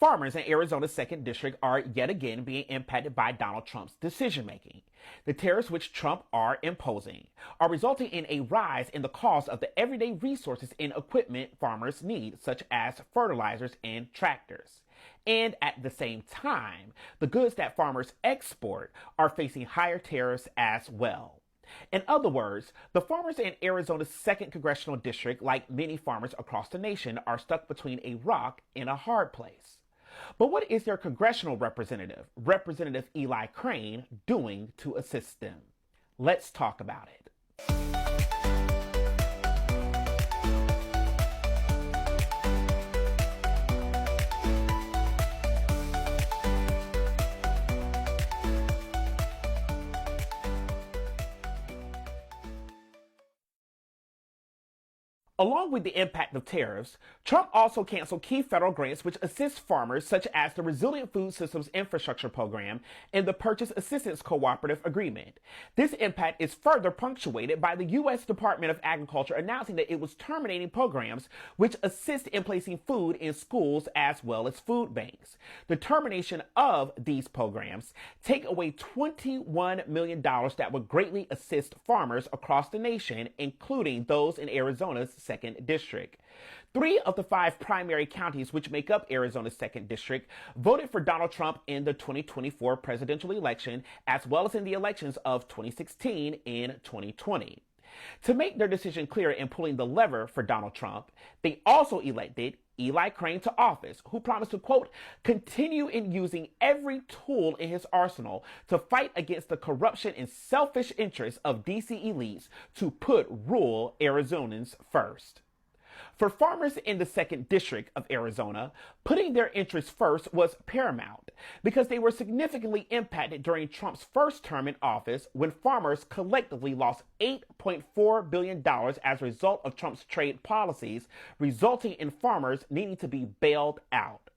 Farmers in Arizona's 2nd District are yet again being impacted by Donald Trump's decision-making. The tariffs which Trump are imposing are resulting in a rise in the cost of the everyday resources and equipment farmers need, such as fertilizers and tractors. And at the same time, the goods that farmers export are facing higher tariffs as well. In other words, the farmers in Arizona's 2nd Congressional District, like many farmers across the nation, are stuck between a rock and a hard place. But what is their congressional representative, Representative Eli Crane, doing to assist them? Let's talk about it. Along with the impact of tariffs, Trump also canceled key federal grants which assist farmers, such as the Resilient Food Systems Infrastructure Program and the Purchase Assistance Cooperative Agreement. This impact is further punctuated by the U.S. Department of Agriculture announcing that it was terminating programs which assist in placing food in schools as well as food banks. The termination of these programs take away $21 million that would greatly assist farmers across the nation, including those in Arizona's 2nd District. 3 of the 5 primary counties which make up Arizona's 2nd District voted for Donald Trump in the 2024 presidential election, as well as in the elections of 2016 and 2020. To make their decision clear in pulling the lever for Donald Trump, they also elected Eli Crane to office, who promised to, quote, continue in using every tool in his arsenal to fight against the corruption and selfish interests of DC elites to put rural Arizonans first. For farmers in the 2nd District of Arizona, putting their interests first was paramount because they were significantly impacted during Trump's first term in office, when farmers collectively lost $8.4 billion as a result of Trump's trade policies, resulting in farmers needing to be bailed out.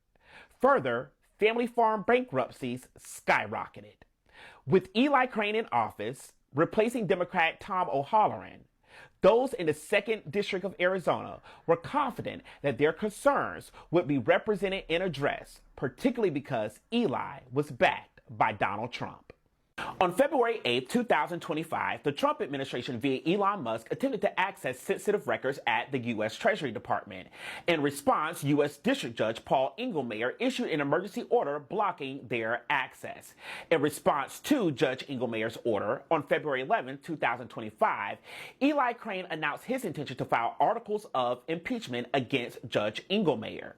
Further, family farm bankruptcies skyrocketed. With Eli Crane in office, replacing Democrat Tom O'Halloran, those in the 2nd District of Arizona were confident that their concerns would be represented and addressed, particularly because Eli was backed by Donald Trump. On February 8, 2025, the Trump administration via Elon Musk attempted to access sensitive records at the U.S. Treasury Department. In response, U.S. District Judge Paul Engelmayer issued an emergency order blocking their access. In response to Judge Engelmayer's order, on February 11, 2025, Eli Crane announced his intention to file articles of impeachment against Judge Engelmayer.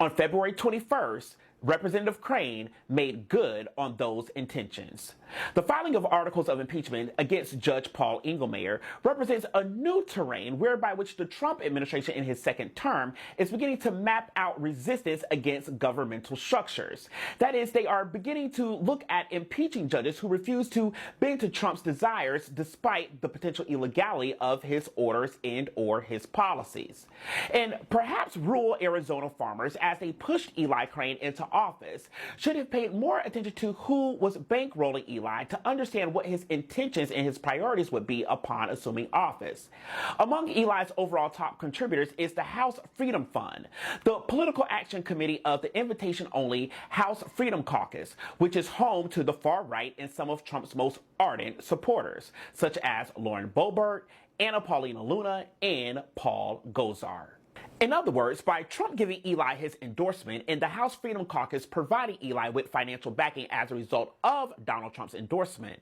On February 21st, Representative Crane made good on those intentions. The filing of articles of impeachment against Judge Paul Engelmayer represents a new terrain whereby which the Trump administration in his 2nd term is beginning to map out resistance against governmental structures. That is, they are beginning to look at impeaching judges who refuse to bend to Trump's desires despite the potential illegality of his orders and or his policies. And perhaps rural Arizona farmers, as they pushed Eli Crane into office, should have paid more attention to who was bankrolling Eli to understand what his intentions and his priorities would be upon assuming office. Among Eli's overall top contributors is the House Freedom Fund, the political action committee of the invitation-only House Freedom Caucus, which is home to the far right and some of Trump's most ardent supporters, such as Lauren Boebert, Anna Paulina Luna, and Paul Gosar. In other words, by Trump giving Eli his endorsement and the House Freedom Caucus providing Eli with financial backing as a result of Donald Trump's endorsement,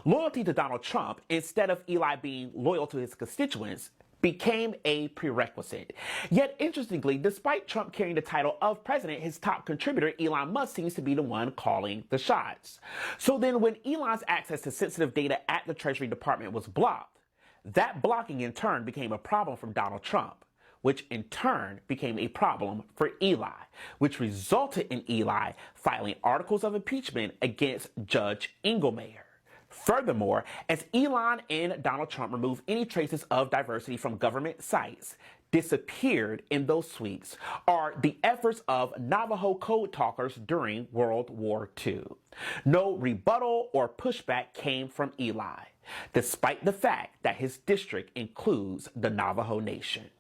loyalty to Donald Trump, instead of Eli being loyal to his constituents, became a prerequisite. Yet, interestingly, despite Trump carrying the title of president, his top contributor, Elon Musk, seems to be the one calling the shots. So then when Elon's access to sensitive data at the Treasury Department was blocked, that blocking in turn became a problem for Donald Trump, which in turn became a problem for Eli, which resulted in Eli filing articles of impeachment against Judge Engelmayer. Furthermore, as Elon and Donald Trump removed any traces of diversity from government sites, disappeared in those sweeps are the efforts of Navajo code talkers during World War II. No rebuttal or pushback came from Eli, despite the fact that his district includes the Navajo Nation.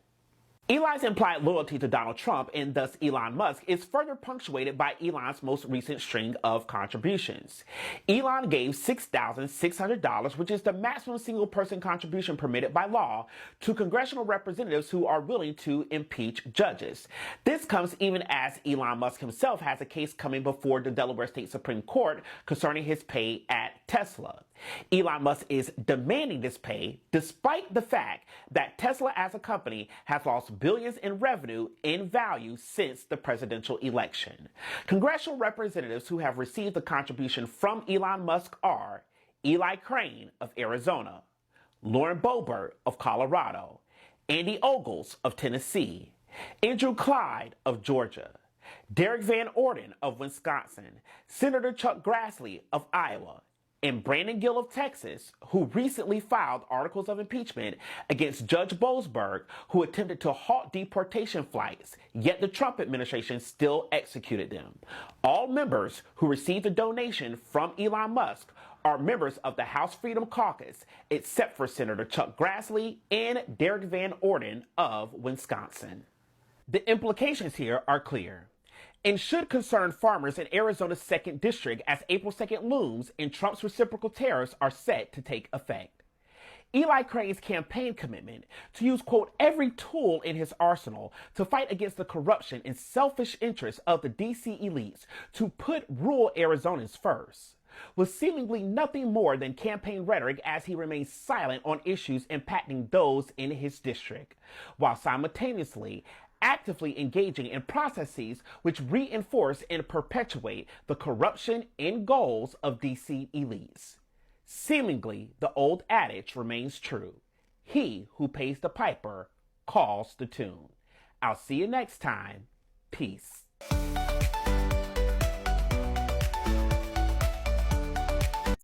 Eli's implied loyalty to Donald Trump and thus Elon Musk is further punctuated by Elon's most recent string of contributions. Elon gave $6,600, which is the maximum single person contribution permitted by law, to congressional representatives who are willing to impeach judges. This comes even as Elon Musk himself has a case coming before the Delaware State Supreme Court concerning his pay at Tesla. Elon Musk is demanding this pay despite the fact that Tesla as a company has lost billions in revenue in value since the presidential election. Congressional representatives who have received the contribution from Elon Musk are Eli Crane of Arizona, Lauren Boebert of Colorado, Andy Ogles of Tennessee, Andrew Clyde of Georgia, Derek Van Orden of Wisconsin, Senator Chuck Grassley of Iowa, and Brandon Gill of Texas, who recently filed articles of impeachment against Judge Boasberg, who attempted to halt deportation flights, yet the Trump administration still executed them. All members who received a donation from Elon Musk are members of the House Freedom Caucus, except for Senator Chuck Grassley and Derek Van Orden of Wisconsin. The implications here are clear and should concern farmers in Arizona's 2nd District as April 2nd looms and Trump's reciprocal tariffs are set to take effect. Eli Crane's campaign commitment to use, quote, every tool in his arsenal to fight against the corruption and selfish interests of the D.C. elites to put rural Arizonans first was seemingly nothing more than campaign rhetoric as he remains silent on issues impacting those in his district, while simultaneously actively engaging in processes which reinforce and perpetuate the corruption and goals of DC elites. Seemingly, the old adage remains true. He who pays the piper calls the tune. I'll see you next time. Peace.